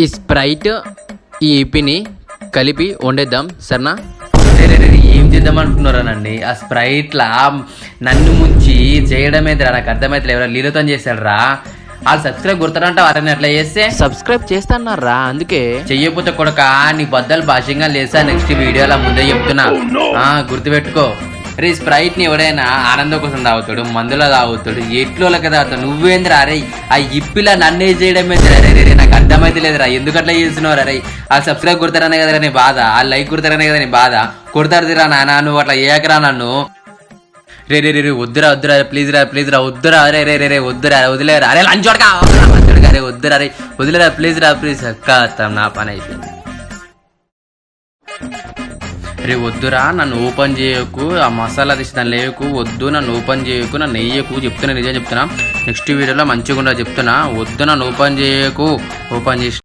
ఈ స్ప్రైట్ ఈ ఇపిని కలిపి వండేద్దాం సరేనా. ఏం చేద్దాం అనుకున్నారానండి? ఆ స్ప్రైట్లా నన్ను ముంచి చేయడమేదిరా, నాకు అర్థమైతే ఎవరైనా లీలతో చేశాడు రా. వాళ్ళు సబ్స్క్రైబ్ గుర్తారంట వారిని అట్లా చేస్తే సబ్స్క్రైబ్ చేస్తాన్నారా, అందుకే చెయ్యపోతే కొడక నీ బద్దలు భాషంగా లేసా నెక్స్ట్ వీడియోలో ముందే చెప్తున్నా, గుర్తుపెట్టుకో. రే స్ప్రైట్ ని ఎవడైనా ఆనందం కోసం తాగుతాడు, మందులో తాగుతాడు, ఎట్లోకి తాగుతాడు. నువ్వేంద్రా అరే ఆ ఇప్పిలా నన్నే చేయడమే రే, నాకు అర్థమైతే లేదురా, ఎందుకు అట్లా చేస్తున్నావు రే. ఆ సబ్స్క్రైబ్ కొడతారనే కదరా నీ బాధ, ఆ లైక్ కొడతారనే కదా నీ బాధ. కొడతారుదిరా నాన్న, నువ్వు అట్లా చేయకరా నన్ను. రే రే రే వద్దురా వద్దురా ప్లీజ్ రా వద్దురా. రే రే రే వద్దురా, వదిలేరా. అరే లంచోడగా రే వద్దురా, రే వదిలేరా ప్లీజ్ అక్క నా పని అయిపోయింది. రే వద్దురా, నన్ను ఓపెన్ చేయకు, ఆ మసాలా తీసి దాన్ని లేకు, వద్దు నన్ను ఓపెన్ చేయకు, నన్ను నెయ్యకు, చెప్తున్నా నిజం చెప్తున్నా. నెక్స్ట్ వీడియోలో మంచిగా ఉండదు చెప్తున్నా, వద్దు నన్ను ఓపెన్ చేయకు. ఓపెన్ చేసి